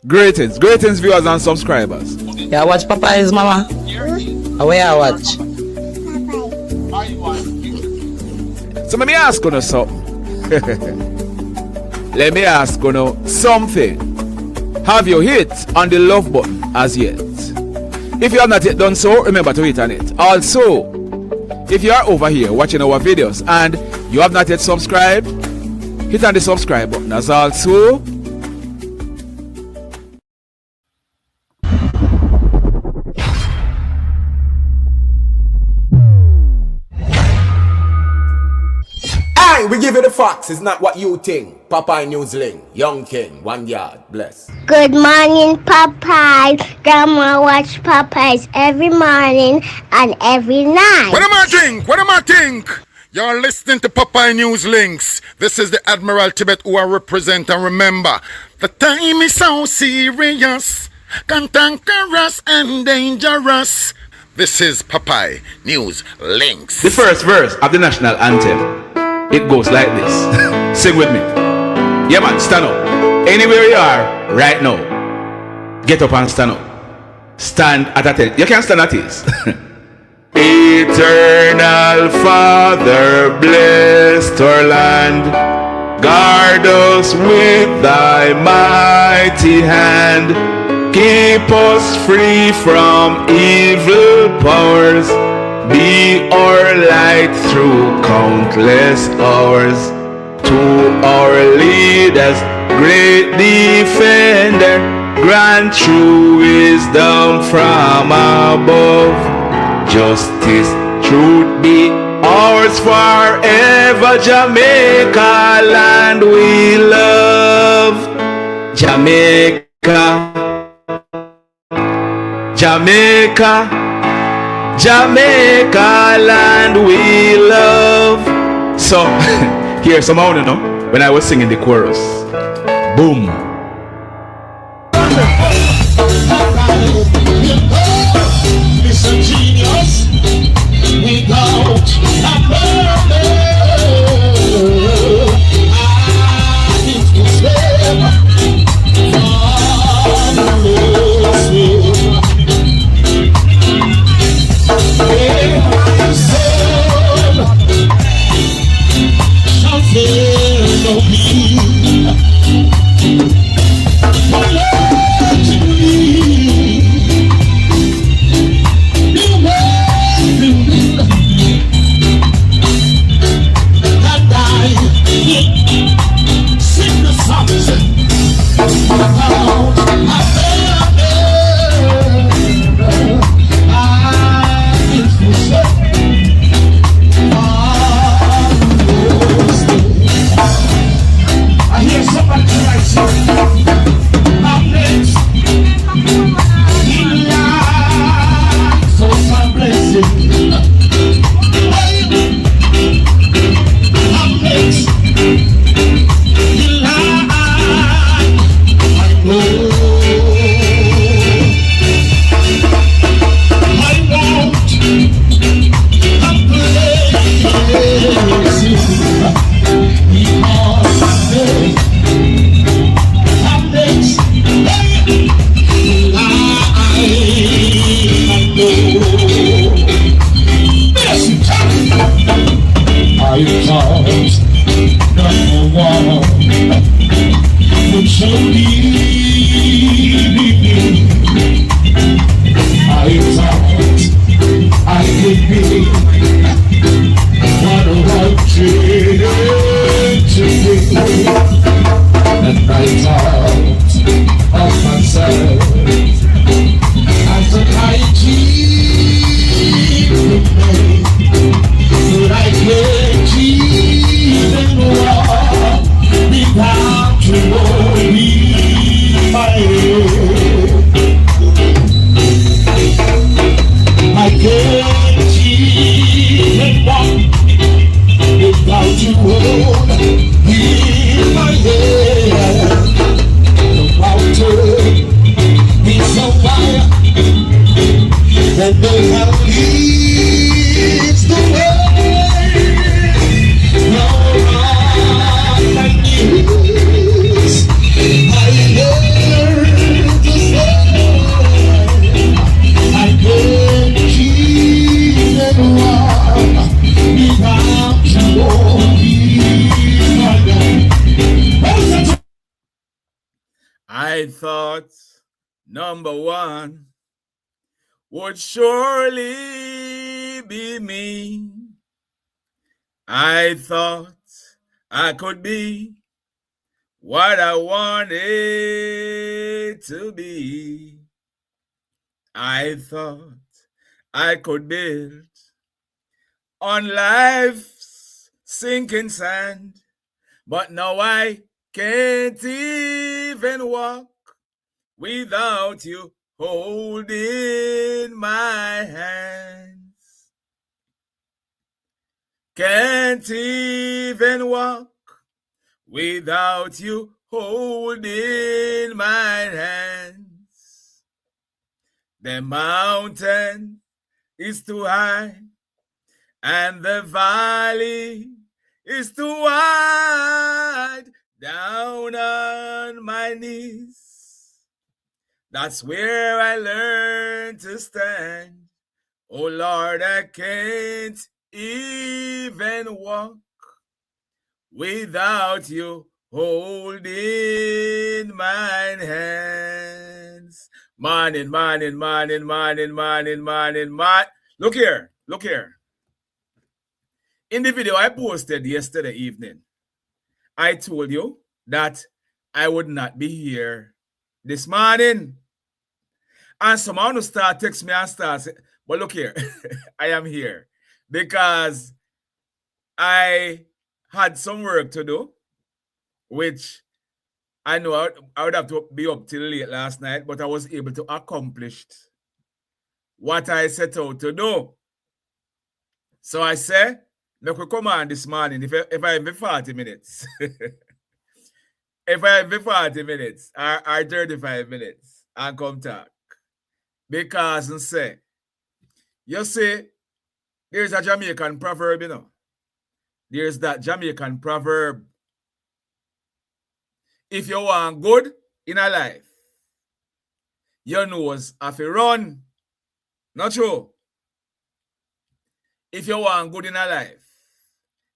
Greetings, viewers and subscribers. Yeah, watch Popeye's mama. Where I watch? So let me ask you something. Let me ask you something. Have you hit on the love button as yet? If you have not yet done so, remember to hit on it. Also, if you are over here watching our videos and you have not yet subscribed, hit on the subscribe button as also. We give you the facts, it's not what you think. Popeye Newsling, Young King, 1 yard, bless. Good morning, Popeye. Grandma watch Popeyes every morning and every night. What am I think? What am I think? You're listening to Popeye News Links. This is the Admiral Tibet who I represent, and remember, the time is so serious, cantankerous and dangerous. This is Popeye News Links. The first verse of the national anthem. It goes like this. Sing with me. Yeah man, stand up. Anywhere you are right now, get up and stand up. Stand at attention. You can stand at ease. Eternal Father, bless our land. Guard us with thy mighty hand. Keep us free from evil powers. Be our light through countless hours. To our leaders, great defender, grant true wisdom from above. Justice, truth be ours forever. Jamaica, land we love. Jamaica, Jamaica, Jamaica, land we love. So, here's some more, when I was singing the chorus. Boom. Listen, genius, without a murder, I need to save from the sin. My soul shall fear no pain. For Lord to believe, you will and I sing the songs about my I hear somebody tonight say, I'm next in line for some blessing. I'm next in line, I know. I won't complain. I thought number one would show me. I thought I could be what I wanted to be, and I thought of myself as an hygiene with me. But I can't even walk without you holding my hand. I can't even walk without you holding my hand. The mountain is so wide that they have leads the way. No, my knees, I hear I thought number one would surely be me. I thought I could be what I wanted to be. I thought I could build on life's sinking sand, but now I can't even walk without you holding my hands. Can't even walk without you holding my hands. The mountain is too high and the valley is too wide. Down on my knees, that's where I learned to stand. Oh Lord, I can't even walk without you holding my hands. Morning. Look here. In the video I posted yesterday evening, I told you that I would not be here this morning. And someone will start text me and start say, but look here, I am here because I had some work to do, which I know I would have to be up till late last night, but I was able to accomplish what I set out to do. So I said, look, we come on this morning if I have 40 minutes. If I have 40 minutes or 35 minutes and come talk. Because I say, you see, there's a Jamaican proverb, you know. There's that Jamaican proverb. If you want good in a life, your nose have to run. Not true. If you want good in a life,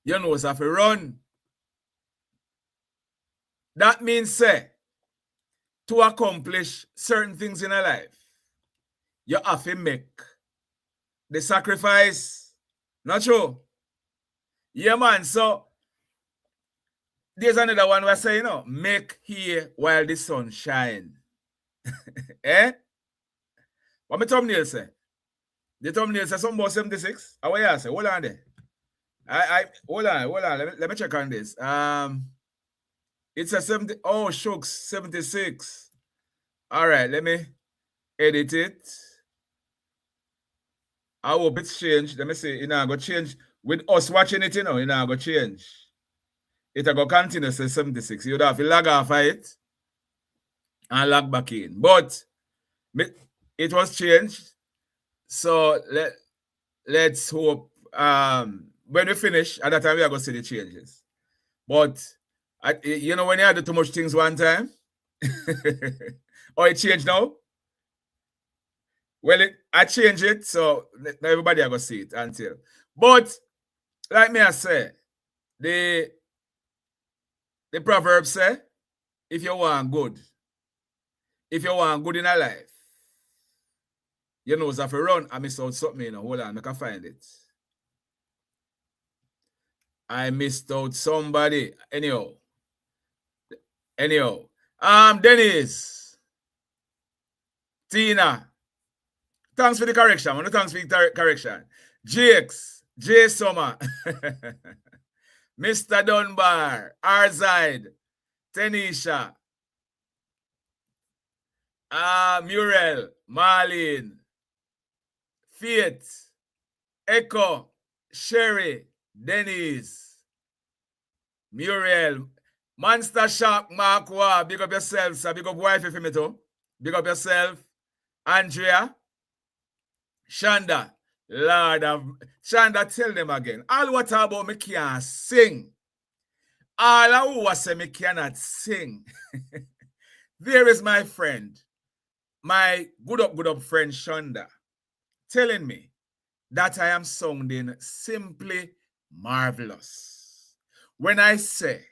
your nose have to run. That means, say, to accomplish certain things in a life, you have to make the sacrifice. Not true? Yeah, man. So, there's another one where I say, you know, make hay while the sun shine. Eh? What my thumbnail say? The thumbnail says something about 76. How you say? Hold on there. Hold on. Let me check on this. It's a 70. Oh, shucks, 76. All right, let me edit it. I hope it's changed. Let me see. You know, I'm going to change. With us watching it, you know, I'm going to change. It's going to continue to say 76. You'd have to log off of it and log back in. But it was changed. So let's hope when we finish, at that time we are going to see the changes. But you know when you do too much things one time, or it changed now? Well, I change it, so everybody are going to see it until. But like me I say, the proverb say, if you want good in a life, you know, if I run, I missed out something, you know. Hold on, I can find it. I missed out somebody. Anyhow. Dennis. Tina. Thanks for the correction. Thanks for the correction. Jakes. J. Summer. Mr. Dunbar. Arzide. Tanisha. Muriel. Marlene. Faith, Echo, Sherry, Denise, Muriel, Monster Shark, Markwa, big up yourself, sir. Big up wife for me too. Big up yourself. Andrea, Shanda, Lord of Shanda, tell them again. All what about me can't sing. All who say me cannot sing. There is my friend, my good up friend Shanda, telling me that I am sounding simply marvelous. When I say,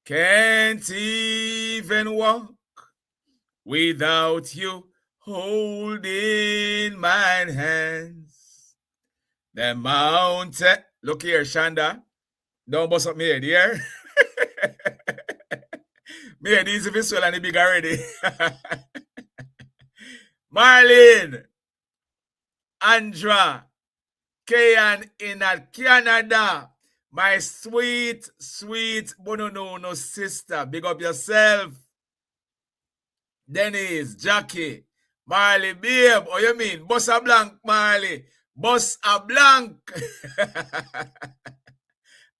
can't even walk without you holding my hands. The mountain. Look here, Shanda. Don't bust up me head here. Me head easy to swell and the big already. Marlene, Andra, Kayan in Canada. My sweet, sweet Bonono sister. Big up yourself. Dennis, Jackie, Marley, babe. Oh, you mean? Boss a blank, Marley. Boss a blank.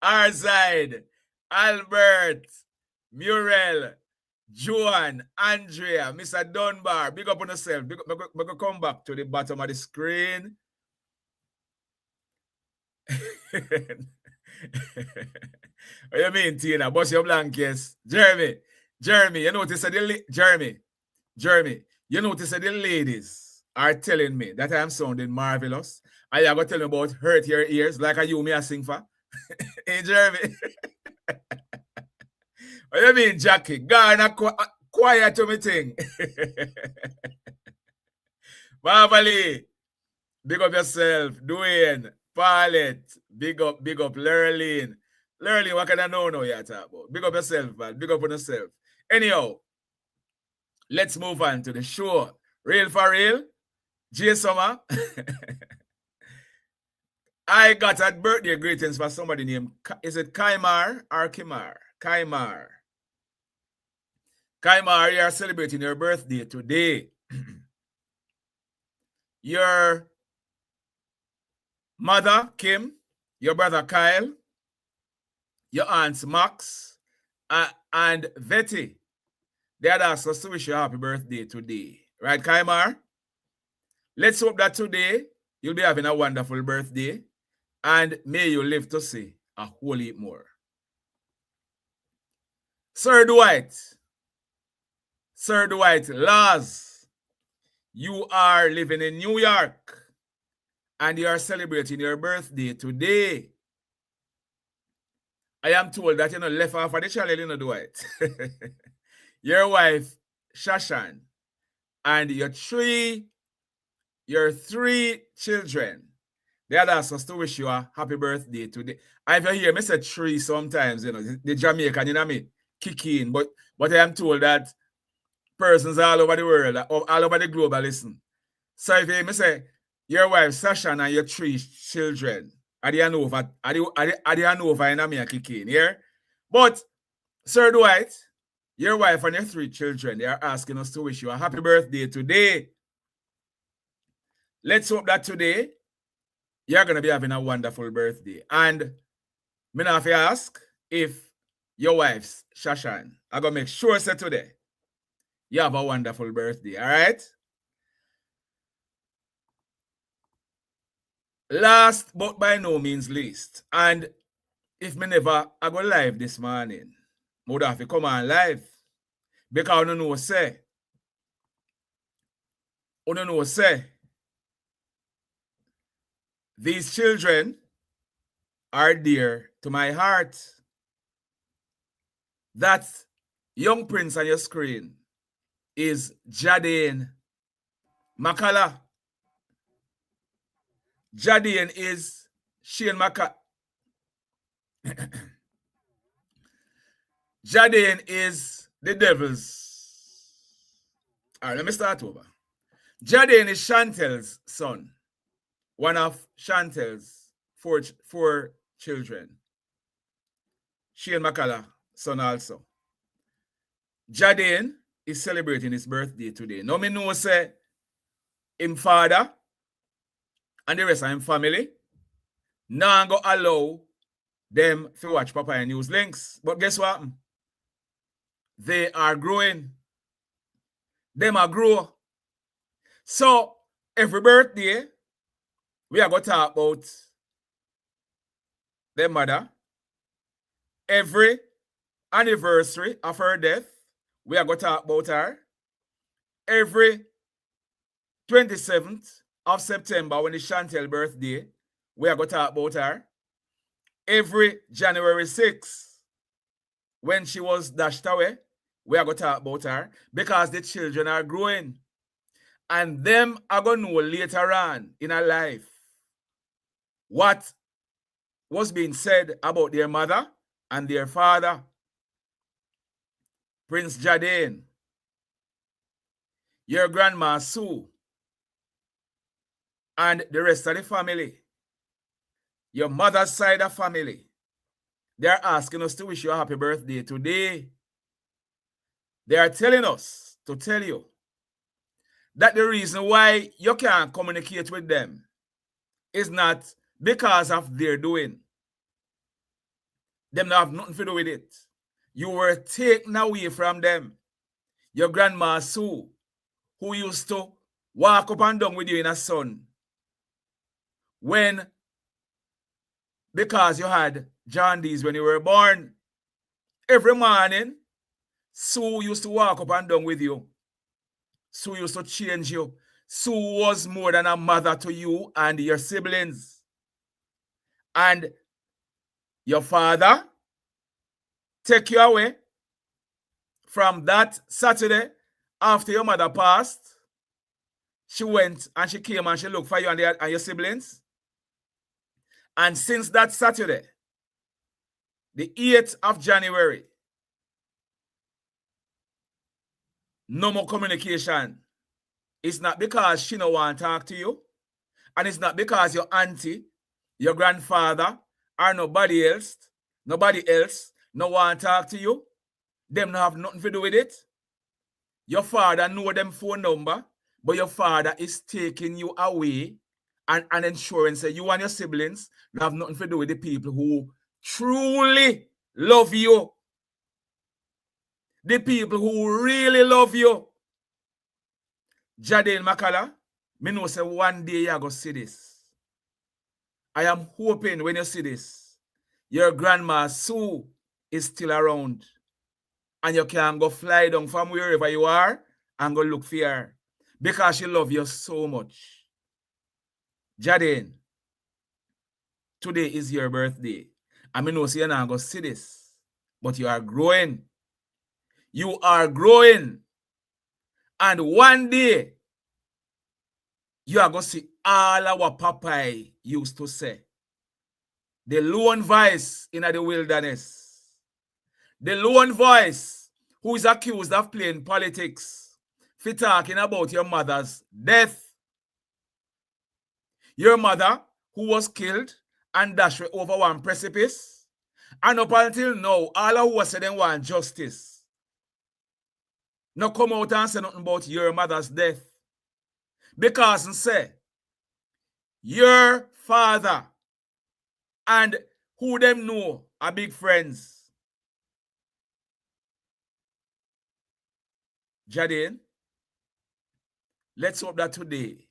Arzide, Albert, Muriel, Joan, Andrea, Mr. Dunbar. Big up on yourself. Big up, we go come back to the bottom of the screen. What you mean, Tina? Boss your blank, yes. Jeremy, you notice that Jeremy, you notice that the ladies are telling me that I am sounding marvelous. And you are going to tell me about hurt your ears like a you me a sing for. Hey, Jeremy. What you mean, Jackie? Garner quiet to me thing. Marvelly, big up yourself. Dwayne, Paulette, big up, Lurleen. Lurleen, what can I know now you talk about? Big up yourself, man. Big up on yourself. Anyhow, let's move on to the show. Real for real, J Summer. I got a birthday greetings for somebody named, is it Kaimar or Kimar? Kaimar. Kaimar, you are celebrating your birthday today. Your mother, Kim, your brother, Kyle, your aunts, Max, and Vetty, they had asked us to wish you a happy birthday today. Right, Kaimar? Let's hope that today you'll be having a wonderful birthday and may you live to see a whole heap more. Sir Dwight, Laz, you are living in New York and you are celebrating your birthday today. I am told that you left off of the channel, Dwight. Your wife, Shashan, and your three children, they had asked us to wish you a happy birthday today. I hear me say three sometimes, the Jamaican, me, kick in, but I am told that persons all over the world, all over the globe, listen. So if you say your wife, Shashan, and your three children, I didn't know if I me a kick in, yeah? But, Sir Dwight, your wife and your three children, they are asking us to wish you a happy birthday today. Let's hope that today you're going to be having a wonderful birthday. And me now if you ask if your wife's Shashan, I'm going to make sure that today you have a wonderful birthday, all right? Last but by no means least, and if me never I go live this morning, I would have to come on live because I know say these children are dear to my heart. That young prince on your screen is Jadane Makala. Jadane is Shane Makala. Jadane is the devil's. All right, let me start over. Jadane is Chantel's son. One of Chantel's four children. Shane Makala, son also. Jadane is celebrating his birthday today. Now me know say him father and the rest of him family now go allow them to watch Papa News links. But guess what? They are growing. Them are grow. So every birthday, we are going to talk about their mother. Every anniversary of her death, we are going to talk about her. Every 27th of September, when it's Chantel's birthday, we are going to talk about her. Every January 6th, when she was dashed away, we are going to talk about her because the children are growing. And them are going to know later on in her life what was being said about their mother and their father. Prince Jadane, your grandma Sue, and the rest of the family, your mother's side of family, they're asking us to wish you a happy birthday today. They are telling us to tell you that the reason why you can't communicate with them is not because of their doing. Them not have nothing to do with it. You were taken away from them. Your grandma Sue, who used to walk up and down with you in a sun, because you had jaundice when you were born. Every morning, Sue used to walk up and down with you. Sue used to change you. Sue was more than a mother to you and your siblings. And your father take you away from that Saturday after your mother passed. She went and she came and she looked for you and your siblings. And since that Saturday, the 8th of January, no more communication. It's not because she don't want to talk to you. And it's not because your auntie, your grandfather, or nobody else no want to talk to you. Them not have nothing to do with it. Your father know them phone number, but your father is taking you away and ensuring that you and your siblings have nothing to do with the people who truly love you. The people who really love you. Jadane Makala, me know say one day you go see this. I am hoping when you see this, your grandma Sue is still around. And you can go fly down from wherever you are and go look for her. Because she loves you so much. Jadane, today is your birthday. I mean, no, you're not going to see this. But you are growing. You are growing. And one day, you are going to see all our Popeye used to say. The lone voice in the wilderness. The lone voice who is accused of playing politics. For talking about your mother's death. Your mother who was killed and dashed over one precipice. And up until now, all who was saying want justice. Now come out and say nothing about your mother's death. Because say, your father and who them know are big friends. Jadane, let's hope that today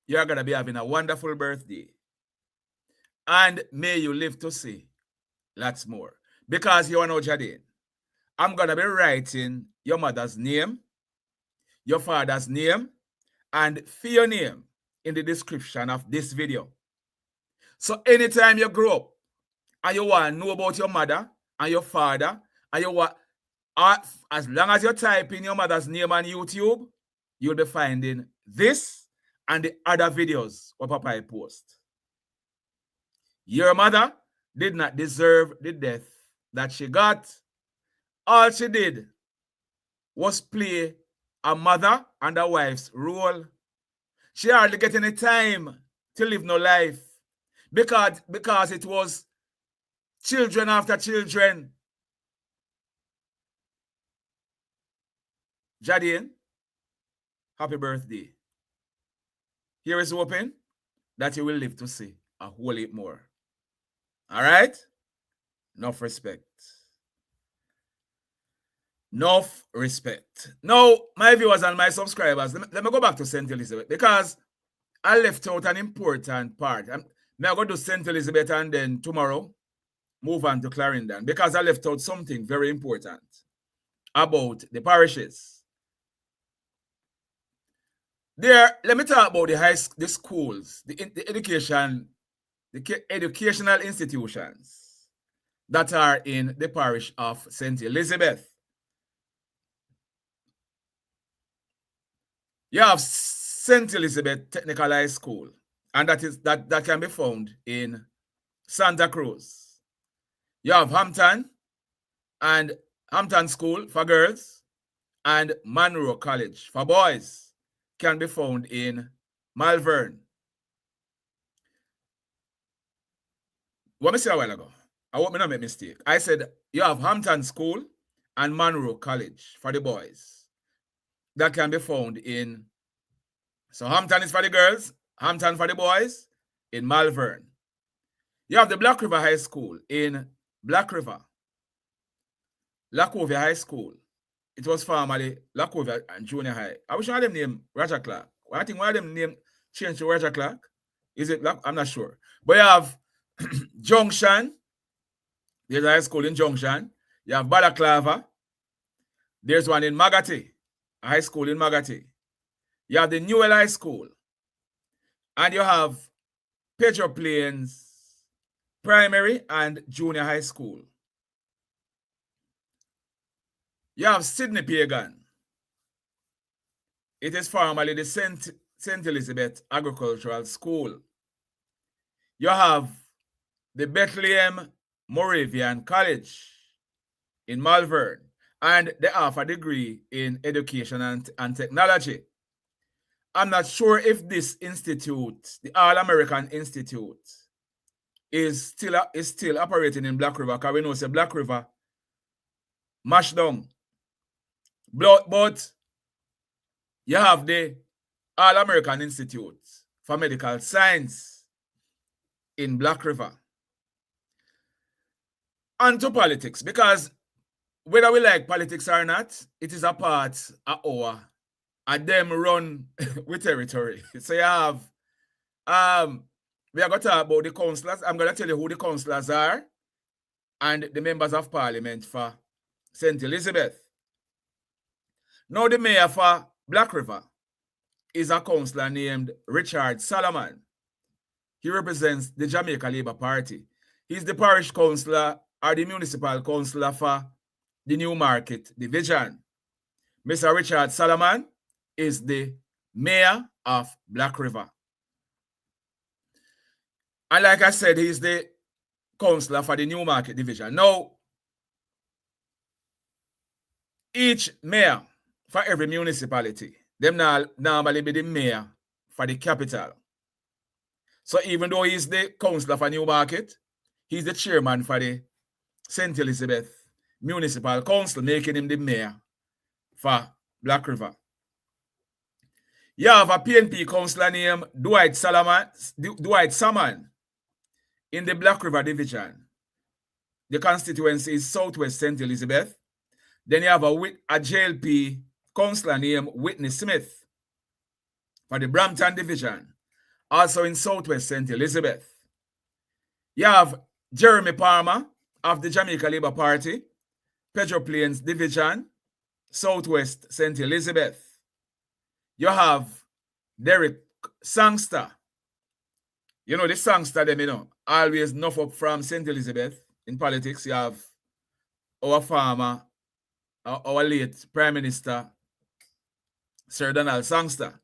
you're going to be having a wonderful birthday. And may you live to see lots more. Because you know, Jadane, I'm going to be writing your mother's name, your father's name, and your name in the description of this video. So anytime you grow up and you want to know about your mother and your father, and you want, as long as you type in your mother's name on YouTube, you'll be finding this and the other videos what Papa post. Your mother did not deserve the death that she got. All she did was play a mother and a wife's role. She hardly get any time to live no life because it was children after children. Jadane, happy birthday. Here is hoping that you will live to see a whole heap more. All right? Enough respect. Enough respect. Now, my viewers and my subscribers, let me go back to St. Elizabeth because I left out an important part. I'm going to do St. Elizabeth and then tomorrow move on to Clarendon because I left out something very important about the parishes. There, let me talk about the schools, the educational institutions that are in the parish of St. Elizabeth. You have St. Elizabeth Technical High School, and that can be found in Santa Cruz. You have Hampton and Hampton School for girls, and Monroe College for boys can be found in Malvern. What I said a while ago, I hope I not make a mistake. I said you have Hampton School and Monroe College for the boys. That can be found in, so Hampton is for the girls, Hampton for the boys, in Malvern. You have the Black River High School in Black River. Lacovia High School. It was formerly Lacovia and Junior High. I wish I had them name Roger Clark. I think one of them name changed to Roger Clark. Is it? I'm not sure. But you have Junction. There's a high school in Junction. You have Balaclava. There's one in Magati, a high school in Magati. You have the Newell High School. And you have Pedro Plains Primary and Junior High School. You have Sydney Pagan. It is formerly the St. Elizabeth Agricultural School. You have the Bethlehem Moravian College in Malvern, and they offer a degree in education and technology. I'm not sure if this institute, the All-American Institute, is still operating in Black River, because we know it's a Black River mashed down. But you have the All-American Institute for Medical Science in Black River. On to politics, because whether we like politics or not, it is a part of our, and them run with territory. So you have, we are going to talk about the councillors. I'm going to tell you who the councillors are and the members of parliament for St. Elizabeth. Now the mayor for Black River is a councillor named Richard Solomon. He represents the Jamaica Labour Party. He's the parish councillor or the municipal councillor for the Newmarket Division. Mr. Richard Solomon is the mayor of Black River. And like I said, he's the councillor for the Newmarket Division. Now, each mayor for every municipality, them normally be the mayor for the capital. So even though he's the councillor for Newmarket, he's the chairman for the St. Elizabeth Municipal Council, making him the mayor for Black River. You have a PNP councillor named Dwight Salmon in the Black River Division. The constituency is Southwest St. Elizabeth. Then you have a JLP councillor named Whitney Smith for the Brampton Division, also in Southwest St. Elizabeth. You have Jeremy Palmer of the Jamaica Labour Party, Pedro Plains Division, Southwest St. Elizabeth. You have Derek Sangster. You know, the Sangster, them, you know, always enough up from St. Elizabeth in politics. You have our farmer, our late Prime Minister, Sir Donald Sangster.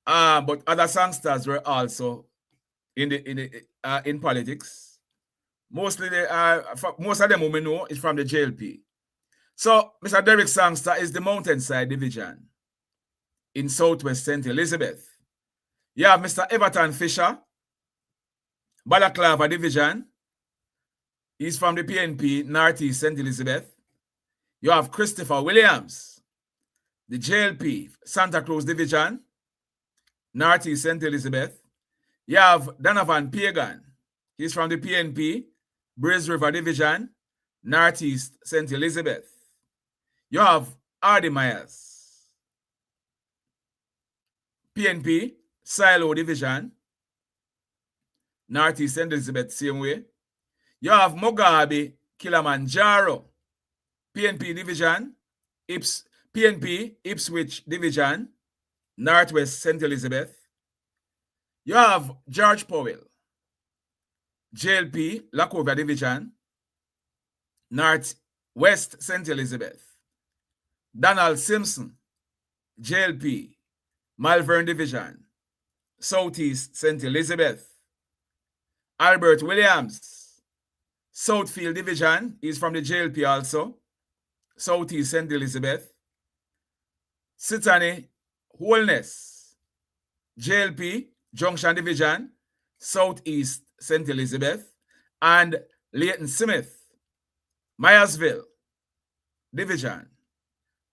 But other Sangsters were also in politics. Mostly most of them who we know is from the JLP. So Mr. Derek Sangster is the Mountainside Division in Southwest St. Elizabeth. You have Mr. Everton Fisher, Balaclava Division. He's from the PNP, Northeast St. Elizabeth. You have Christopher Williams, the JLP, Santa Cruz Division, Northeast St. Elizabeth. You have Donovan Pagan. He's from the PNP, Braze River Division, Northeast St. Elizabeth. You have Ardy Myers, PNP, Silo Division, Northeast St. Elizabeth, same way. You have Mugabe Kilimanjaro, PNP Division, PNP Ipswich Division, Northwest St. Elizabeth. You have George Powell, JLP, Lacovia Division, Northwest St. Elizabeth. Donald Simpson, JLP, Malvern Division, Southeast St. Elizabeth. Albert Williams, Southfield Division, he's from the JLP also, Southeast St. Elizabeth. Sitani Holness, JLP, Junction Division, Southeast St. Elizabeth. And Leighton Smith, Myersville Division,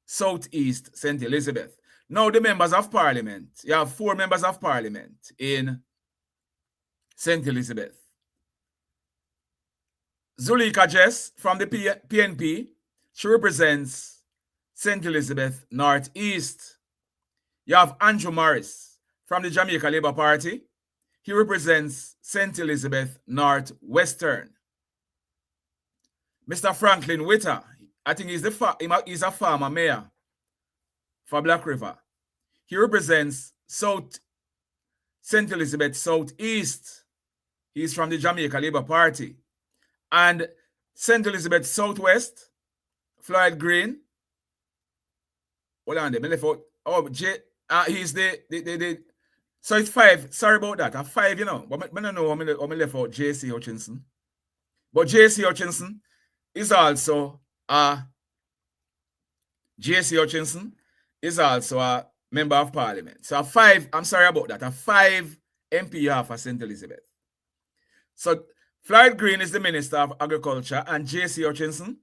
Southeast St. Elizabeth. Now the members of parliament, you have 4 members of parliament in St. Elizabeth. Zulika Jess from the PNP, she represents St. Elizabeth Northeast. You have Andrew Morris from the Jamaica Labour Party. He represents St. Elizabeth Northwestern. Mr. Franklin Witter, I think he's a farmer mayor for Black River. He represents St. Elizabeth Southeast. He's from the Jamaica Labour Party. And St. Elizabeth Southwest, Floyd Green. Hold on, he's the so it's 5. Sorry about that. 5, you know. But I don't know how I left out J.C. Hutchinson. But J.C. Hutchinson is also a member of parliament. So 5, I'm sorry about that. 5 MP for St. Elizabeth. So Floyd Green is the Minister of Agriculture, and J.C. Hutchinson,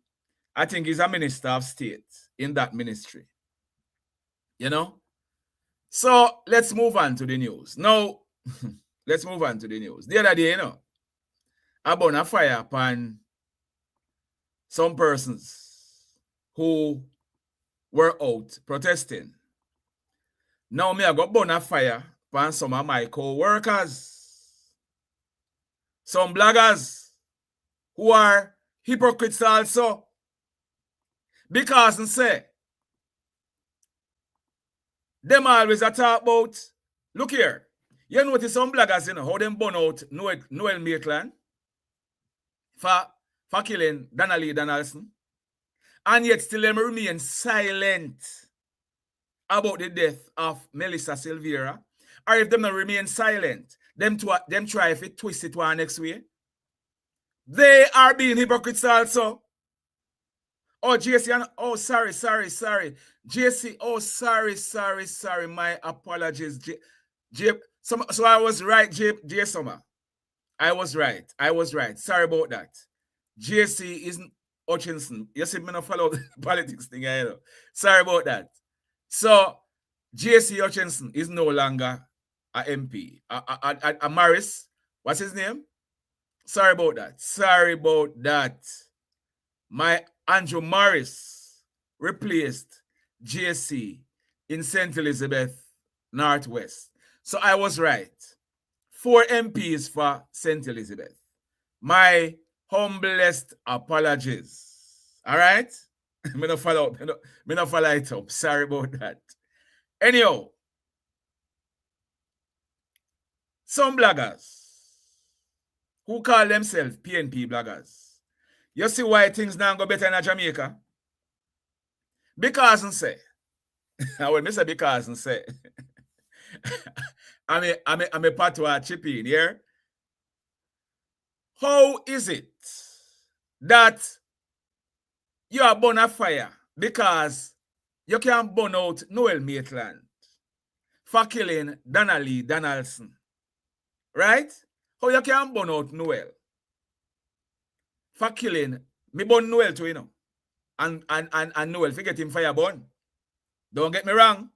I think he's a Minister of State in that ministry. You know? So let's move on to the news. Now, let's move on to the news. The other day, you know, I burn a fire upon some persons who were out protesting. Now, I got burn a fire upon some of my co-workers, some bloggers who are hypocrites also. Because they say, them always a talk about, look here, you notice some bloggers, you know, how them burn out Noel Maitland for killing Donnelly Donaldson, and yet still them remain silent about the death of Melissa Silvera. Or if them not remain silent, them try if it twist it one next way. They are being hypocrites also. Oh, JC, oh, sorry. JC, oh, sorry. My apologies. So I was right, J Summer. I was right. Sorry about that. JC isn't Hutchinson. You see, me not follow the politics thing, I know. Sorry about that. So, JC Hutchinson is no longer a MP. A Morris, what's his name? Sorry about that. My Andrew Morris replaced JC in St. Elizabeth Northwest. So I was right. 4 MPs for St. Elizabeth. My humblest apologies. All right? Me not follow it up. Sorry about that. Anyhow, some bloggers who call themselves PNP bloggers, you see why things now go better in Jamaica? Because and say, when I say because and say, I'm a patois chip in here. How is it that you are burn a fire because you can't burn out Noel Maitland for killing Donnelly Donaldson? Right? How you can't burn out Noel for killing me burn Noel too, you know? And Noel forget him fire burn. Don't get me wrong.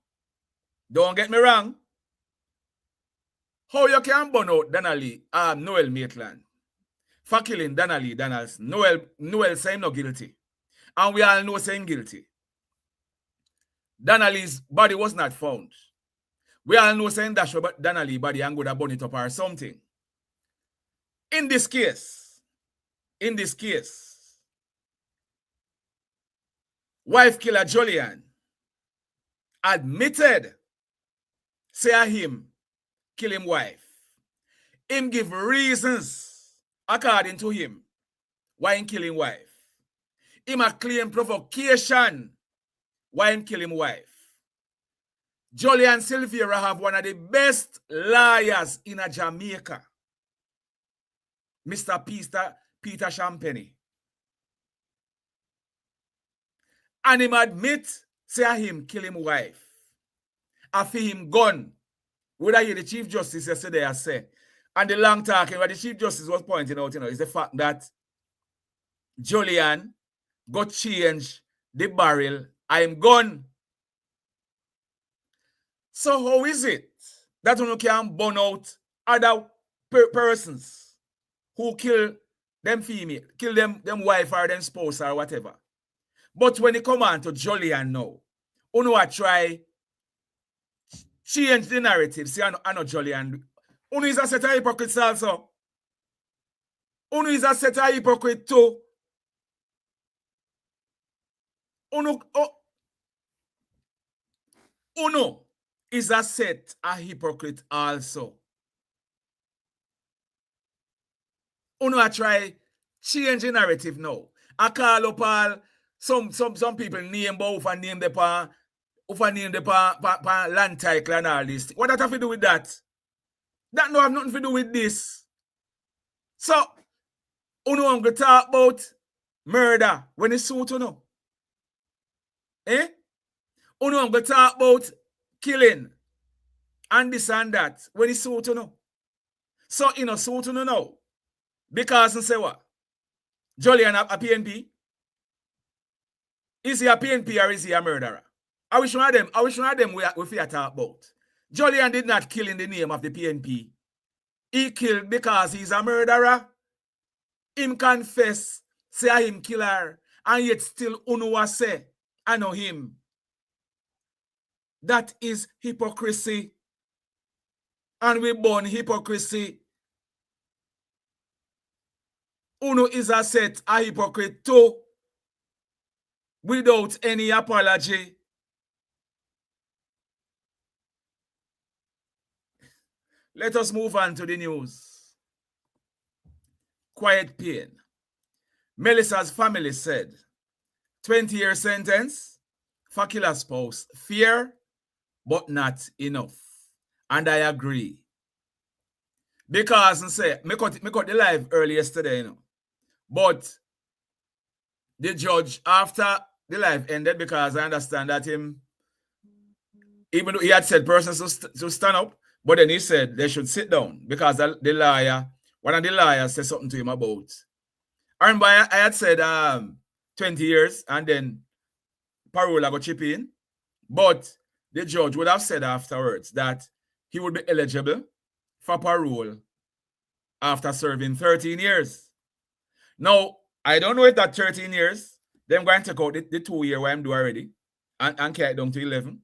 How you can burn out Noel Maitland for killing Donnelly Donaldson? Noel say him not guilty. And we all know saying guilty. Donnelly's body was not found. We all know saying dash about Donnelly body and go to burn it up or something. In this case, wife killer Julian admitted say him kill him wife. Him give reasons according to him why him kill him wife. Him a claim provocation why him kill him wife. Jolly and Silvera have one of the best lawyers in a Jamaica. Mr. Peter Champagne. And him admit, say him kill him wife. After him gone. Would I hear the Chief Justice yesterday I say. And the long talking, what the Chief Justice was pointing out, is the fact that Julian got change the barrel. I am gone. So how is it that you can burn out other persons who kill them female, kill them wife or them spouse or whatever? But when it come on to Julian now, you know I try change the narrative. See, I know Julian. You know is a set of hypocrites also. You know is a set of hypocrite too. You know is a set a hypocrite also. Uno I try change the narrative now. I call up all some people name both and name the pa land title and all this. What that have to do with that? That no have nothing to do with this. So uno I'm gonna talk about murder when it's suit you know. Uno I'm gonna talk about killing and this and that when it's suit you know. So you know suit you know. Because and say what? Julian a PNP? Is he a PNP or is he a murderer? I wish one of them we talk about. Julian did not kill in the name of the PNP. He killed because he's a murderer. Him confess, say him killer, and yet still uno say, I know him. That is hypocrisy. And we born hypocrisy. Uno is a set a hypocrite too, without any apology. Let us move on to the news. Quiet pain. Melissa's family said 20-year sentence for killer spouse. Fear, but not enough. And I agree. Because I say, me cut the live early yesterday, you know. But the judge, after the live ended, because I understand that him, even though he had said persons to stand up, but then he said they should sit down because the lawyer, one of the lawyers said something to him about. I remember I had said 20 years and then parole I got chip in. But the judge would have said afterwards that he would be eligible for parole after serving 13 years. Now, I don't know if that 13 years, them going to take out the 2 year what I'm doing already and carry it down to 11.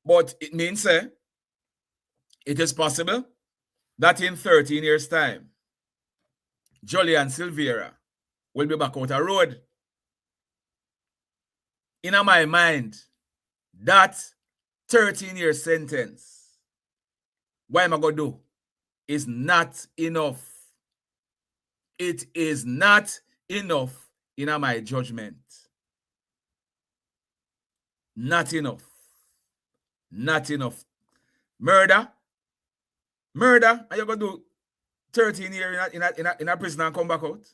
But it means it is possible that in 13 years' time, Jolly and Silvera will be back out the road. In my mind, that 13-year sentence, what am I going to do, is not enough. It is not enough in my judgment. Not enough. Not enough. Murder, and you're going to do 13 years in a prison and come back out.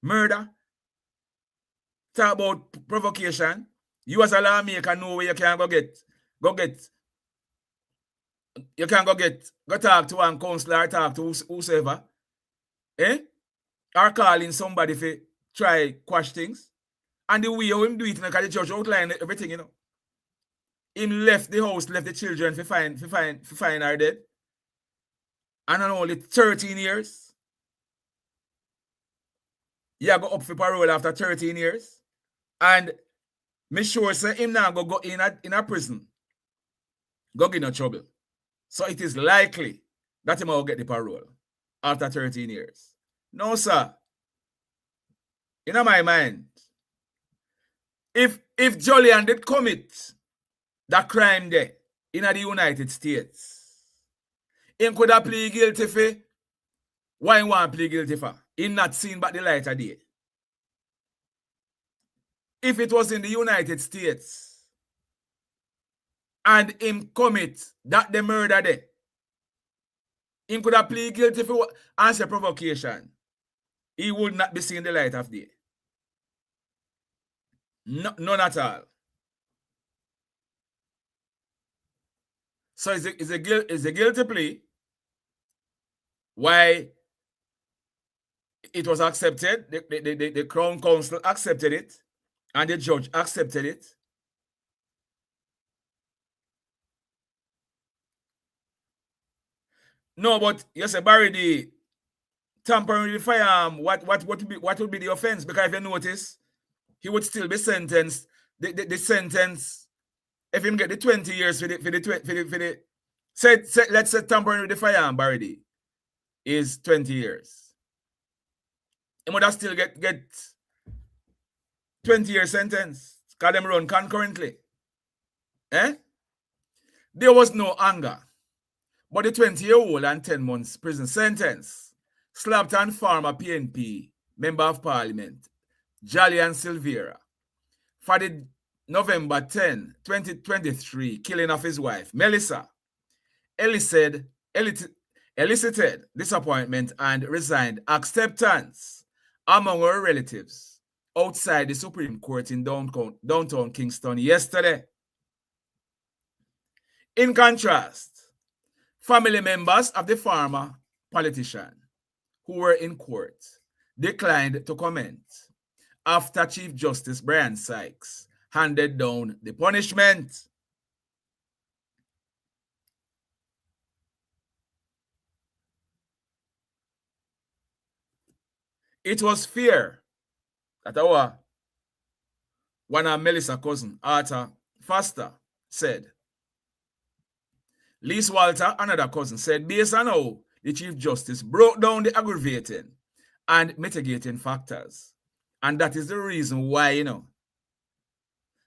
Murder. Talk about provocation. You as a lawmaker know where you can go talk to one counselor, talk to whosoever. Or calling somebody for try quash things. And the way how him do it, because the judge outlined everything, you know. Him left the house, left the children for find her dead. And on only 13 years. Yeah, go up for parole after 13 years. And me sure say him now go in a prison. Go get no trouble. So it is likely that him will get the parole after 13 years. No, sir. In my mind, if Julian did commit that crime there in the United States, he could have plead guilty for why he want to plead guilty for. He not seen but the light of day. If it was in the United States, and him commit that the murder there, him could have pleaded guilty for answer provocation. He would not be seeing the light of day. No, none at all. So it's a guilty plea. Why it was accepted, the Crown Council accepted it, and the judge accepted it. No, but you say Barry, the tampering with the firearm, what would be the offense? Because if you notice, he would still be sentenced. The sentence, if him get the 20 years for the let's say tampering with the firearm, Barry, is 20 years. He would have still get 20-year sentence because them run concurrently. There was no anger. But the 20-year-old and 10 months prison sentence slapped on former PNP Member of Parliament, Jalian Silvera, for the November 10, 2023 killing of his wife, Melissa, elicited disappointment and resigned acceptance among her relatives outside the Supreme Court in downtown Kingston yesterday. In contrast, family members of the former politician who were in court declined to comment after Chief Justice Brian Sykes handed down the punishment. It was fear that one of Melissa's cousin, Arthur Foster, said. Lise Walter, another cousin, said based on how the Chief Justice broke down the aggravating and mitigating factors. And that is the reason why,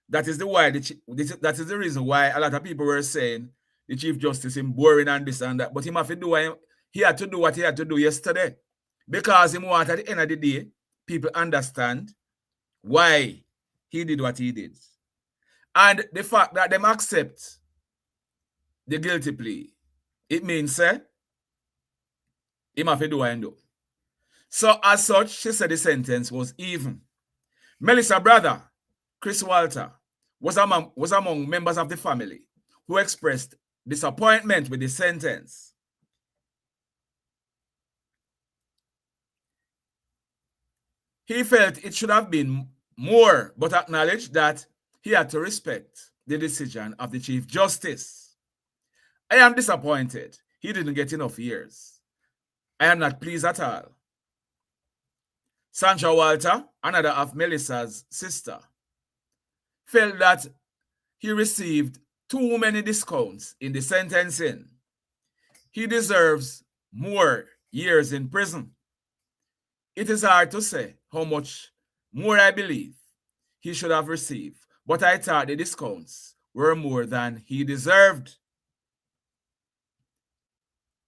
that is the reason why a lot of people were saying the Chief Justice is boring and this and that. But he had to do what he had to do yesterday. Because he wanted at the end of the day, people understand why he did what he did. And the fact that them accept the guilty plea, it means he must do what he do. So as such, she said the sentence was even. Melissa's brother, Chris Walter, was among members of the family who expressed disappointment with the sentence. He felt it should have been more, but acknowledged that he had to respect the decision of the Chief Justice. I am disappointed he didn't get enough years. I am not pleased at all. Sandra Walter, another of Melissa's sister, felt that he received too many discounts in the sentencing. He deserves more years in prison. It is hard to say how much more I believe he should have received, but I thought the discounts were more than he deserved.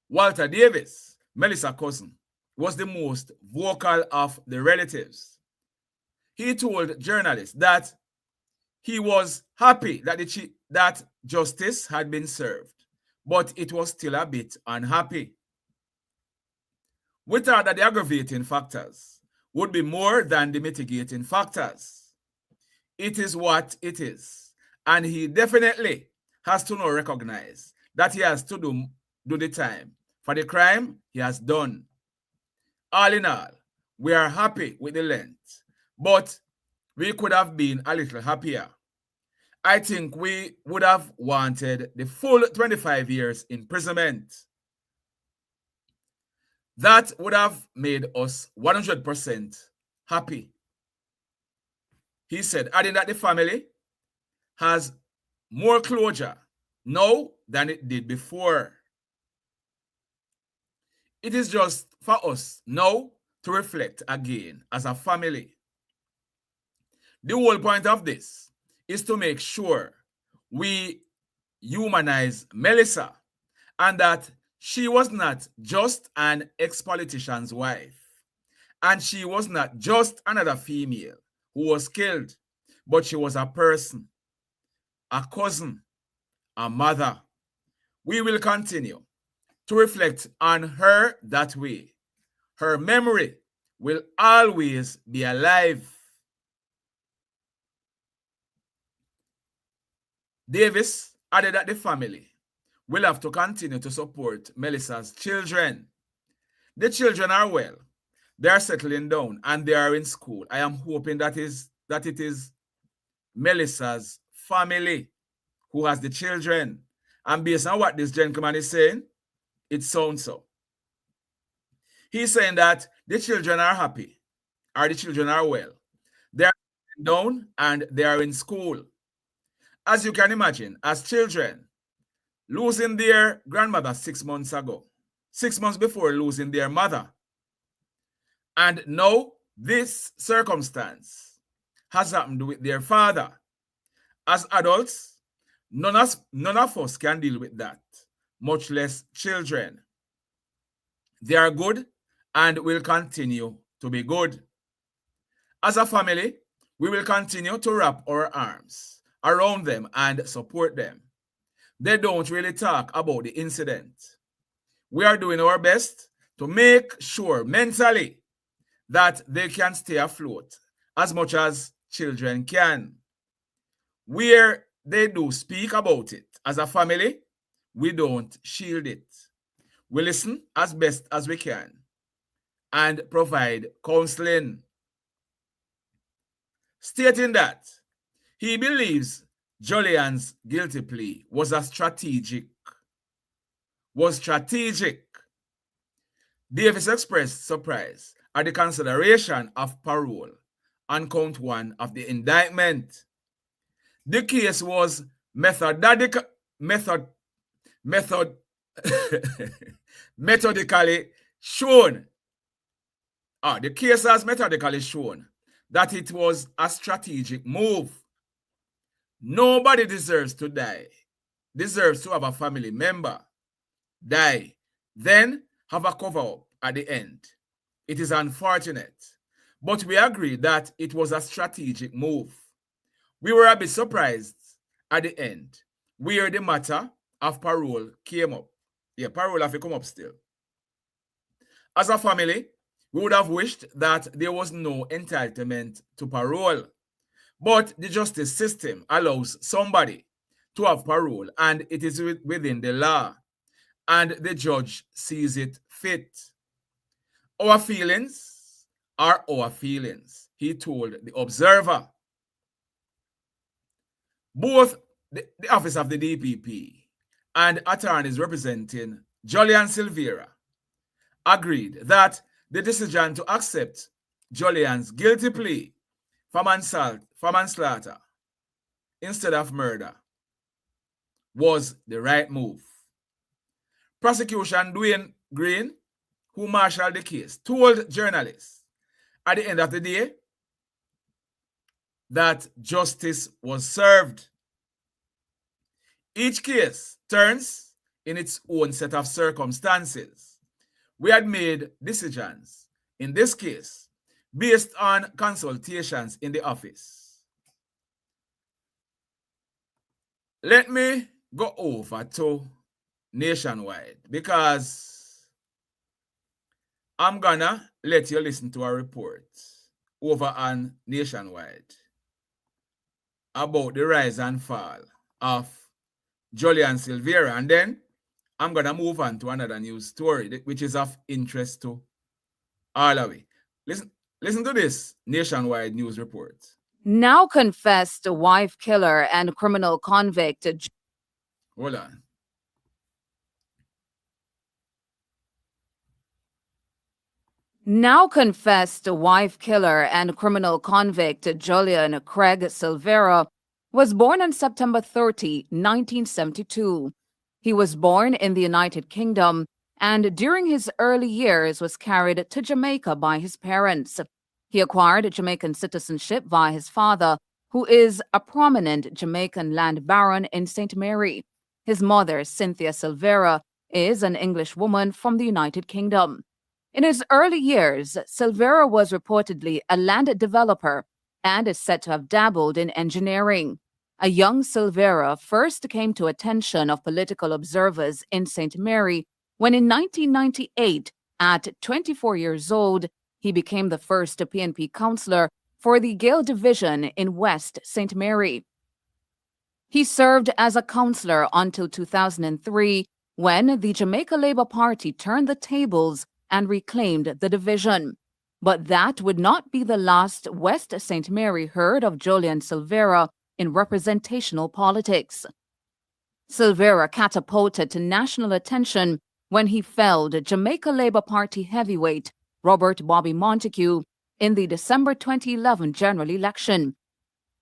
Walter Davis, Melissa's cousin, was the most vocal of the relatives. He told journalists that he was happy that justice had been served, but it was still a bit unhappy. We thought that the aggravating factors would be more than the mitigating factors. It is what it is, and he definitely has to now recognize that he has to do the time for the crime he has done. All in all, we are happy with the length, but we could have been a little happier. I think we would have wanted the full 25 years imprisonment. That would have made us 100% happy. He said, adding that the family has more closure now than it did before. It is just for us now to reflect again as a family. The whole point of this is to make sure we humanize Melissa and that she was not just an ex-politician's wife, and she was not just another female who was killed, but she was a person, a cousin, a mother. We will continue to reflect on her that way. Her memory will always be alive. Davis added that the family will have to continue to support Melissa's children. The children are well. They are settling down and they are in school. I am hoping that it is Melissa's family who has the children. And based on what this gentleman is saying, it sounds so. He's saying that the children are happy, or the children are well. They are down and they are in school. As you can imagine, as children, losing their grandmother 6 months ago, 6 months before losing their mother. And now this circumstance has happened with their father. As adults, none of us can deal with that, much less children. They are good and will continue to be good. As a family, we will continue to wrap our arms around them and support them. They don't really talk about the incident. We are doing our best to make sure mentally that they can stay afloat as much as children can. Where they do speak about it as a family, we don't shield it. We listen as best as we can and provide counseling. Stating that he believes Julian's guilty plea was strategic. Davis expressed surprise at the consideration of parole on count 1 of the indictment. The case was methodically shown. The case has methodically shown that it was a strategic move. Nobody deserves to die, deserves to have a family member die, then have a cover-up at the end. It is unfortunate, but we agree that it was a strategic move. We were a bit surprised at the end, where the matter of parole came up. Yeah, parole have to come up still. As a family, we would have wished that there was no entitlement to parole. But the justice system allows somebody to have parole, and it is within the law, and the judge sees it fit. Our feelings are our feelings, he told the Observer. Both the office of the DPP and attorneys representing Julian Silvera agreed that the decision to accept Julian's guilty plea for manslaughter instead of murder was the right move. Prosecution Dwayne Green, who marshaled the case, told journalists at the end of the day that justice was served. Each case turns in its own set of circumstances. We had made decisions in this case based on consultations in the office. Let me go over to Nationwide because I'm gonna let you listen to a report over on Nationwide about the rise and fall of Julian Silvera, and then I'm gonna move on to another news story which is of interest to all of you. Listen to this Nationwide news report. Now confessed wife killer and criminal convict. Hold on. Now confessed wife killer and criminal convict Julian Craig Silvera was born on September 30, 1972. He was born in the United Kingdom and during his early years was carried to Jamaica by his parents. He acquired Jamaican citizenship via his father, who is a prominent Jamaican land baron in St. Mary. His mother, Cynthia Silvera, is an English woman from the United Kingdom. In his early years, Silvera was reportedly a land developer and is said to have dabbled in engineering. A young Silvera first came to attention of political observers in St. Mary when in 1998, at 24 years old, he became the first PNP councillor for the Gale Division in West St. Mary. He served as a councillor until 2003, when the Jamaica Labour Party turned the tables and reclaimed the division. But that would not be the last West St. Mary heard of Julian Silvera in representational politics. Silvera catapulted to national attention when he felled Jamaica Labour Party heavyweight Robert Bobby Montague in the December 2011 general election.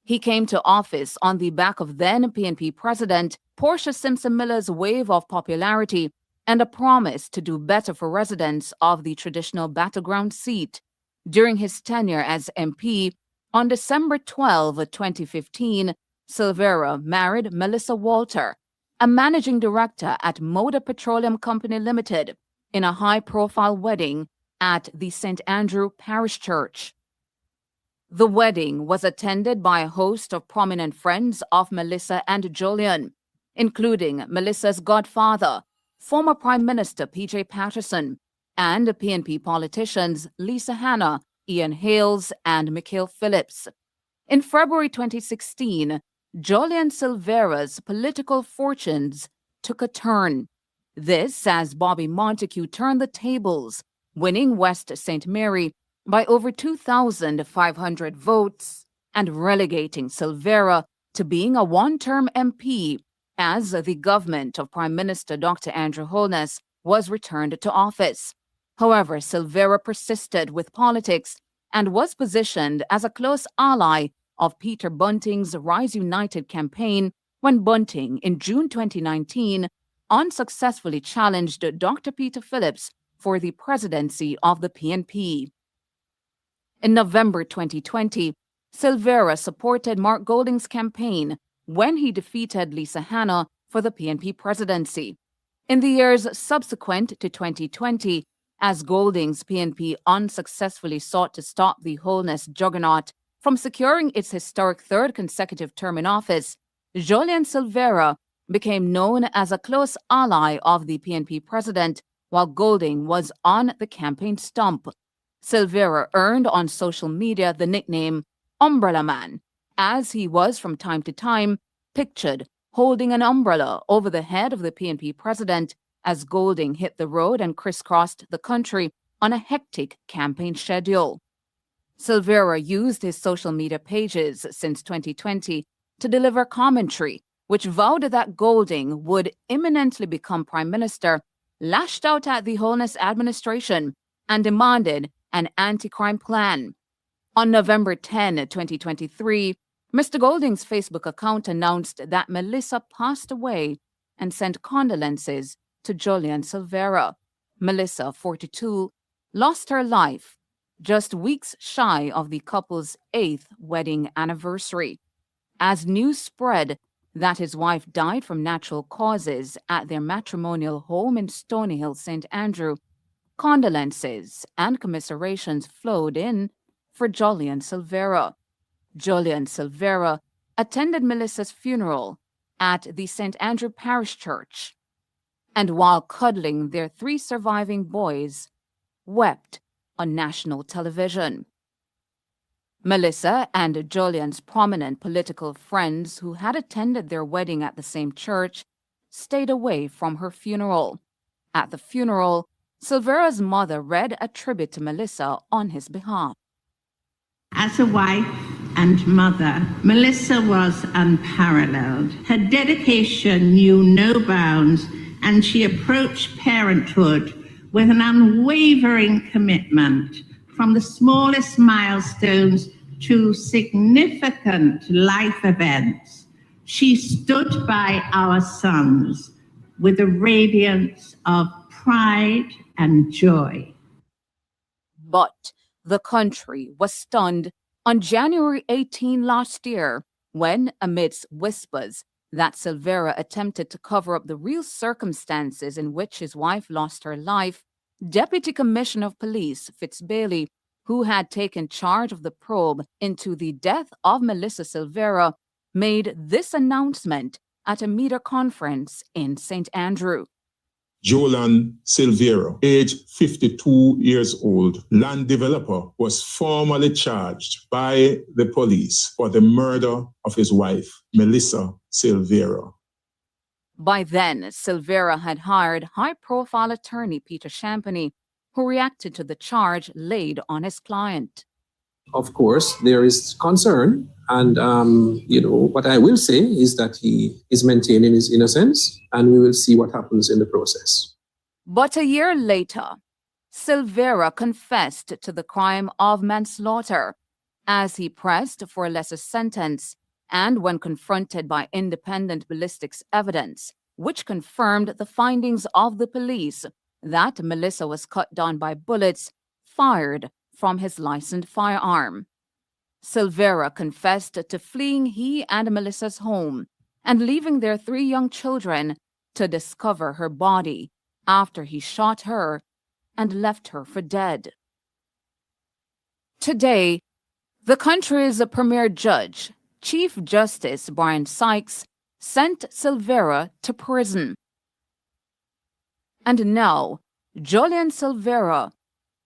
He came to office on the back of then PNP President Portia Simpson Miller's wave of popularity and a promise to do better for residents of the traditional battleground seat. During his tenure as MP, on December 12, 2015, Silvera married Melissa Walter, a managing director at Moda Petroleum Company Limited, in a high-profile wedding at the St. Andrew Parish Church. The wedding was attended by a host of prominent friends of Melissa and Julian, including Melissa's godfather, former Prime Minister P.J. Patterson, and PNP politicians Lisa Hanna, Ian Hales, and Mikhail Phillips. In February 2016, Julian Silvera's political fortunes took a turn. This as Bobby Montague turned the tables, winning West St. Mary by over 2,500 votes and relegating Silvera to being a one-term MP as the government of Prime Minister Dr. Andrew Holness was returned to office. However, Silvera persisted with politics and was positioned as a close ally of Peter Bunting's Rise United campaign when Bunting, in June 2019, unsuccessfully challenged Dr. Peter Phillips for the presidency of the PNP. In November 2020, Silvera supported Mark Golding's campaign when he defeated Lisa Hanna for the PNP presidency. In the years subsequent to 2020, as Golding's PNP unsuccessfully sought to stop the Holness juggernaut from securing its historic third consecutive term in office, Julian Silvera became known as a close ally of the PNP president while Golding was on the campaign stump. Silvera earned on social media the nickname Umbrella Man, as he was from time to time pictured holding an umbrella over the head of the PNP president as Golding hit the road and crisscrossed the country on a hectic campaign schedule. Silvera used his social media pages since 2020 to deliver commentary, which vowed that Golding would imminently become prime minister, lashed out at the Holness administration, and demanded an anti-crime plan. On November 10, 2023, Mr. Golding's Facebook account announced that Melissa passed away and sent condolences to Julian Silvera. Melissa, 42, lost her life just weeks shy of the couple's 8th wedding anniversary. As news spread that his wife died from natural causes at their matrimonial home in Stony Hill, St. Andrew, condolences and commiserations flowed in for Julian Silvera. Julian Silvera attended Melissa's funeral at the St. Andrew Parish Church, and while cuddling their 3 surviving boys, wept on national television. Melissa and Julian's prominent political friends who had attended their wedding at the same church stayed away from her funeral. At the funeral, Silvera's mother read a tribute to Melissa on his behalf. As a wife and mother, Melissa was unparalleled. Her dedication knew no bounds, and she approached parenthood with an unwavering commitment, from the smallest milestones to significant life events. She stood by our sons with a radiance of pride and joy. But the country was stunned on January 18 last year when, amidst whispers that Silvera attempted to cover up the real circumstances in which his wife lost her life, Deputy Commissioner of Police Fitz Bailey, who had taken charge of the probe into the death of Melissa Silvera, made this announcement at a media conference in St. Andrew. Jolan Silvera, age 52 years old, land developer, was formally charged by the police for the murder of his wife, Melissa Silvera. By then, Silvera had hired high-profile attorney Peter Champagny, who reacted to the charge laid on his client. Of course, there is concern, and what I will say is that he is maintaining his innocence, and we will see what happens in the process. But a year later, Silvera confessed to the crime of manslaughter as he pressed for a lesser sentence, and when confronted by independent ballistics evidence, which confirmed the findings of the police that Melissa was cut down by bullets fired from his licensed firearm. Silvera confessed to fleeing he and Melissa's home and leaving their 3 young children to discover her body after he shot her and left her for dead. Today, the country's premier judge, Chief Justice Brian Sykes, sent Silvera to prison. And now, Julian Silvera,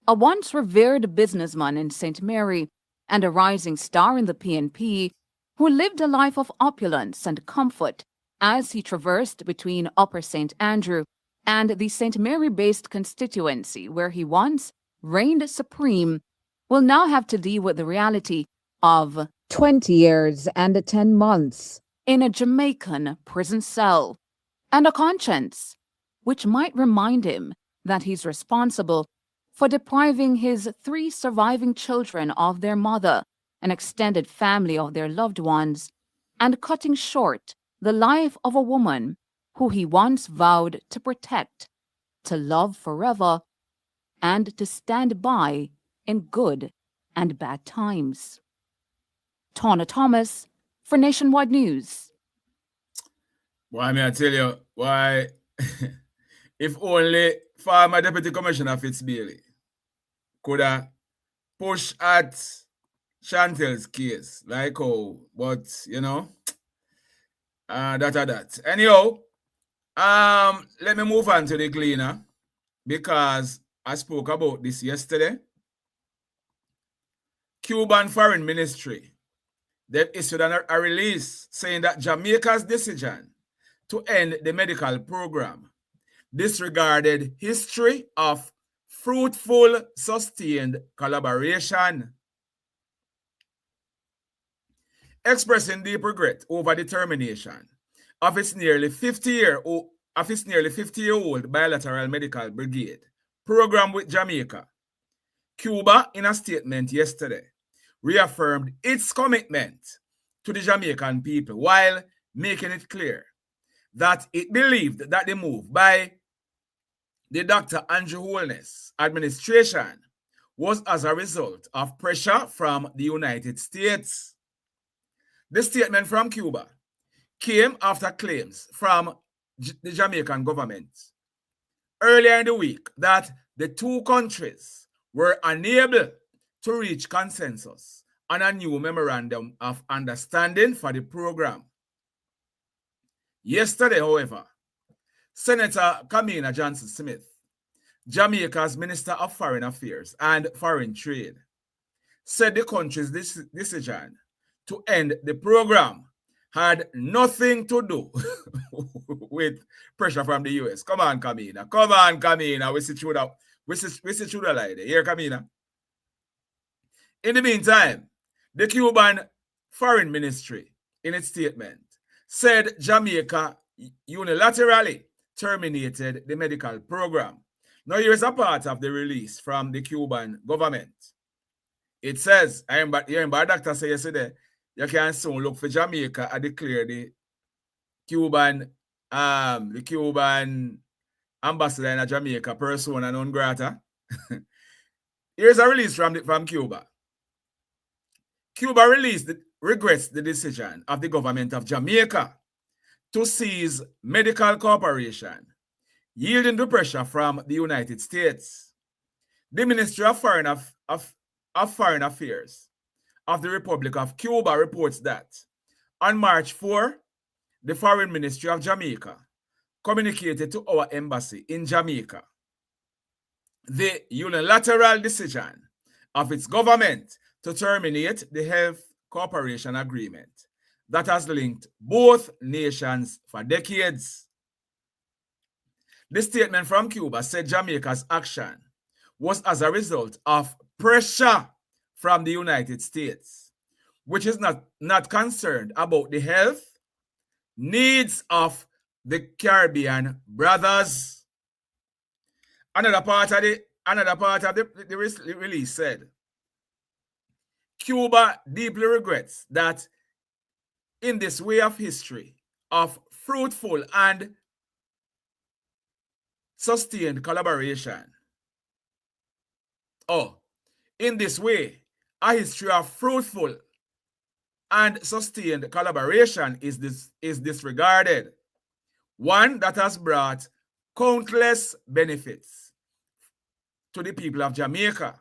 a once revered businessman in St. Mary and a rising star in the PNP, who lived a life of opulence and comfort as he traversed between Upper St. Andrew and the St. Mary-based constituency where he once reigned supreme, will now have to deal with the reality of 20 years and 10 months in a Jamaican prison cell, and a conscience which might remind him that he's responsible for depriving his 3 surviving children of their mother, an extended family of their loved ones, and cutting short the life of a woman who he once vowed to protect, to love forever, and to stand by in good and bad times. Tawna Thomas for Nationwide News. Why, may I tell you, why, if only former Deputy Commissioner Fitzbailey could have pushed at Chantel's case, like how, but, that. Anyhow, let me move on to the cleaner, because I spoke about this yesterday. Cuban Foreign Ministry, they've issued a release saying that Jamaica's decision to end the medical program disregarded history of fruitful, sustained collaboration. Expressing deep regret over the termination of its nearly 50-year-old bilateral medical brigade program with Jamaica, Cuba, in a statement yesterday, reaffirmed its commitment to the Jamaican people while making it clear that it believed that the move by the Dr. Andrew Holness administration was as a result of pressure from the United States. The statement from Cuba came after claims from the Jamaican government earlier in the week that the 2 countries were unable to reach consensus on a new memorandum of understanding for the program. Yesterday, however, Senator Kamina Johnson-Smith, Jamaica's Minister of Foreign Affairs and Foreign Trade, said the country's decision to end the program had nothing to do with pressure from the US. Come on, Kamina. Come on, Kamina. We sit through the light. Here, Kamina. In the meantime, the Cuban Foreign Ministry, in its statement, said Jamaica unilaterally terminated the medical program. Now, here is a part of the release from the Cuban government. It says, I remember Dr. say yesterday, you can soon look for Jamaica and declare the Cuban ambassador in Jamaica persona non grata. Here's a release from Cuba. Cuba regrets the decision of the government of Jamaica to seize medical cooperation, yielding to pressure from the United States. The Ministry of Foreign Affairs of the Republic of Cuba reports that On March 4, the Foreign Ministry of Jamaica communicated to our embassy in Jamaica the unilateral decision of its government to terminate the health cooperation agreement that has linked both nations for decades. The statement from Cuba said Jamaica's action was as a result of pressure from the United States, which is not concerned about the health needs of the Caribbean brothers. Another part of the release said, Cuba deeply regrets that in this way of history of fruitful and sustained collaboration. In this way, a history of fruitful and sustained collaboration is disregarded. One that has brought countless benefits to the people of Jamaica,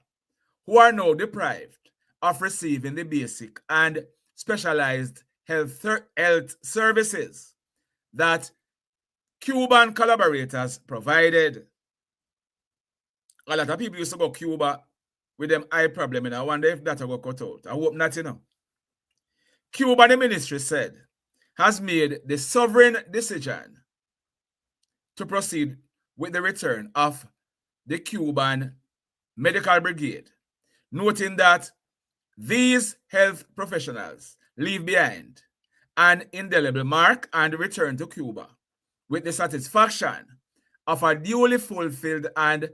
who are now deprived of receiving the basic and specialized health services that Cuban collaborators provided. A lot of people used to go to Cuba with them eye problem, and I wonder if that will cut out. I hope not, Cuba, the ministry said, has made the sovereign decision to proceed with the return of the Cuban Medical Brigade, noting that these health professionals leave behind an indelible mark and return to Cuba with the satisfaction of a duly fulfilled and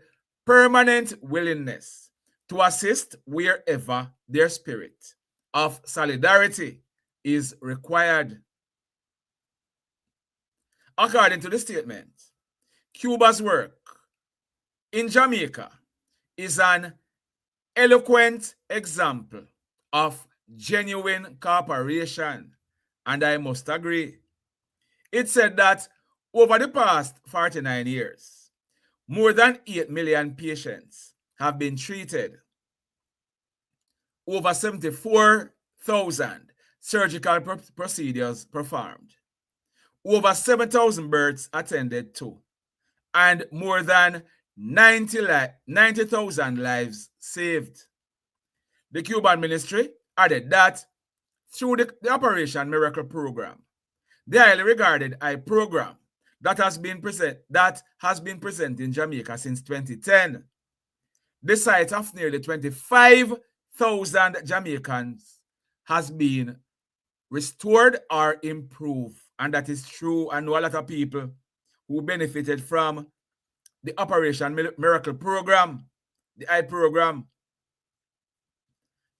permanent willingness to assist wherever their spirit of solidarity is required. According to the statement, Cuba's work in Jamaica is an eloquent example of genuine cooperation, and I must agree. It said that over the past 49 years, more than 8 million patients have been treated. Over 74,000 surgical procedures performed. Over 7,000 births attended to. And more than 90,000 lives saved. The Cuban ministry added that through the Operation Miracle program, the highly regarded eye program that has been present in Jamaica since 2010, the sight of nearly 25,000 Jamaicans has been restored or improved. And that is true. I know a lot of people who benefited from the Operation Miracle program, the eye program.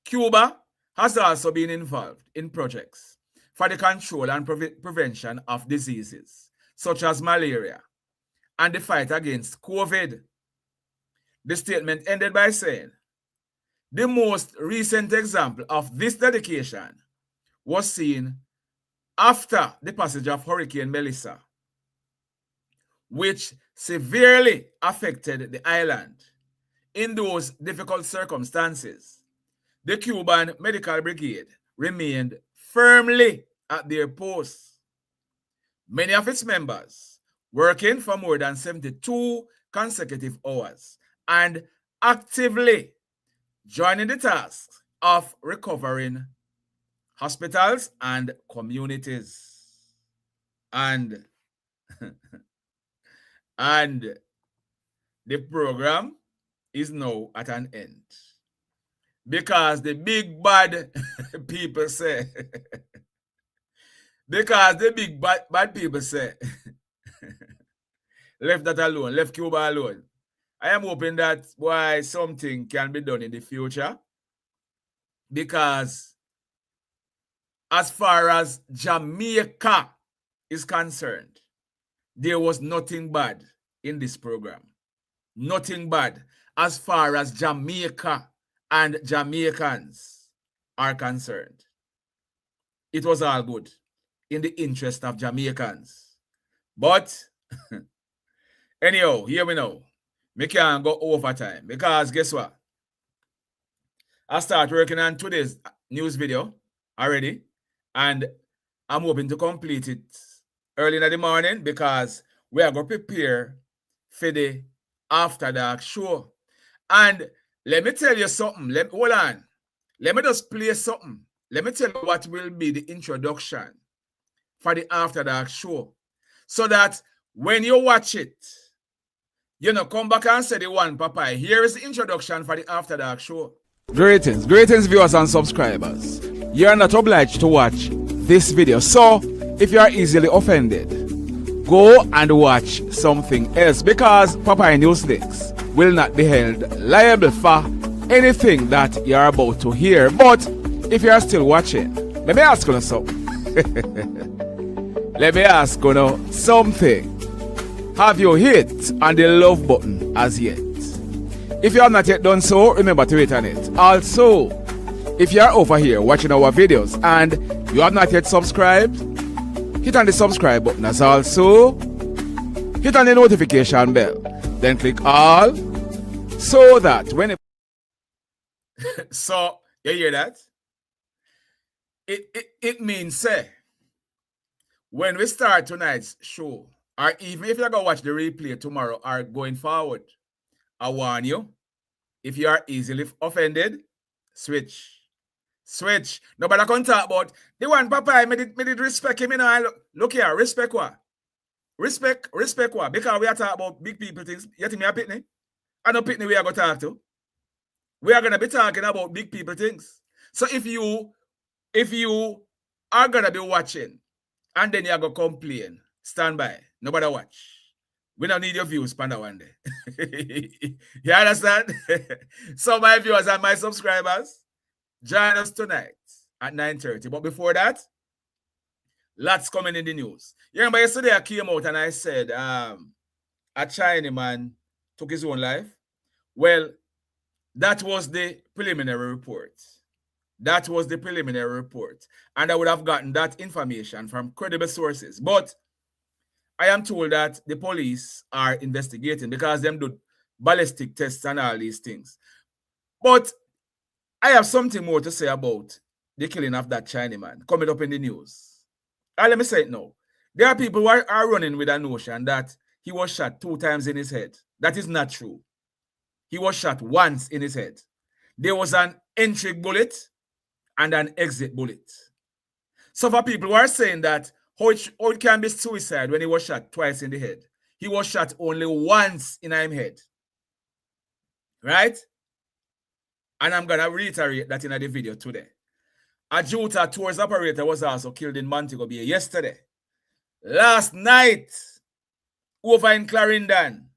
Cuba has also been involved in projects for the control and prevention of diseases such as malaria and the fight against COVID. The statement ended by saying, the most recent example of this dedication was seen after the passage of Hurricane Melissa, which severely affected the island. In those difficult circumstances, the Cuban Medical Brigade remained firmly at their posts. Many of its members working for more than 72 consecutive hours and actively joining the task of recovering hospitals and communities. And the program is now at an end. Because the big bad people say, left that alone, left Cuba alone. I am hoping that something can be done in the future. Because as far as Jamaica is concerned, there was nothing bad in this program. Nothing bad as far as Jamaica and Jamaicans are concerned. It was all good in the interest of Jamaicans. But anyhow, here we know. We can't go overtime because guess what? I start working on today's news video already, and I'm hoping to complete it early in the morning because we are going to prepare for the After Dark show. And let me tell you something. Hold on. Let me just play something. Let me tell you what will be the introduction for the After Dark show. So that when you watch it, you know, come back and say the one, Papa. Here is the introduction for the After Dark show. Greetings, viewers and subscribers. You are not obliged to watch this video. So, if you are easily offended, go and watch something else because Papa News Links will not be held liable for anything that you are about to hear. But if you are still watching, let me ask you something. Let me ask you something. Have you hit on the love button as yet? If you have not yet done so, remember to hit on it. Also, if you are over here watching our videos and you have not yet subscribed, hit on the subscribe button as also. Hit on the notification bell. Then click all so that when So, you hear that? It means, say, when we start tonight's show, or even if you're going to watch the replay tomorrow or going forward, I warn you, if you are easily offended, switch. Switch. Nobody can talk about the one, Papa, I did respect him. You know, look here, respect what? Respect what? Because we are talking about big people things. You think me a pitney? I know pitney we are going to talk to. We are going to be talking about big people things. So if you are going to be watching and then you are going to complain, stand by. Nobody watch. We don't need your views, Panda, one day. You understand? So my viewers and my subscribers, join us tonight at 9:30. But before that, lots coming in the news. You remember yesterday I came out and I said a Chinese man took his own life? Well, that was the preliminary report. That was the preliminary report. And I would have gotten that information from credible sources. But I am told that the police are investigating because them do ballistic tests and all these things. But I have something more to say about the killing of that Chinaman coming up in the news. And let me say it now. There are people who are running with a notion that he was shot 2 times in his head. That is not true. He was shot once in his head. There was an entry bullet and an exit bullet. So for people who are saying that how it can be suicide when he was shot twice in the head, he was shot only once in his head. Right? And I'm going to reiterate that in the video today. A Juta tours operator was also killed in Montego Bay yesterday. Last night, over in Clarendon,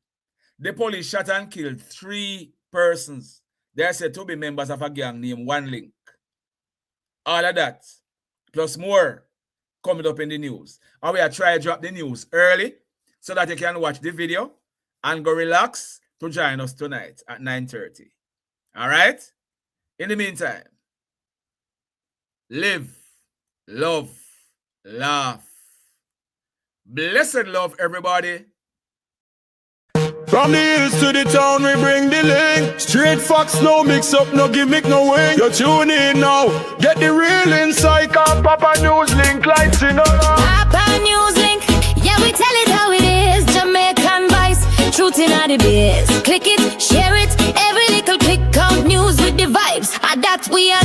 the police shot and killed 3 persons. They are said to be members of a gang named One Link. All of that, plus more, coming up in the news. And we are trying to drop the news early so that you can watch the video and go relax to join us tonight at 9:30. All right? In the meantime, live, love, laugh. Blessed love, everybody. From the hills to the town, we bring the link. Straight facts, no mix up, no gimmick, no wing. You tune in now, get the real insight. Cause Papa News Link lights in up. Papa News Link, yeah, we tell it how it is. Jamaican vice, truth in the biz. Click it, share it, every little click out news with the vibes. And that we are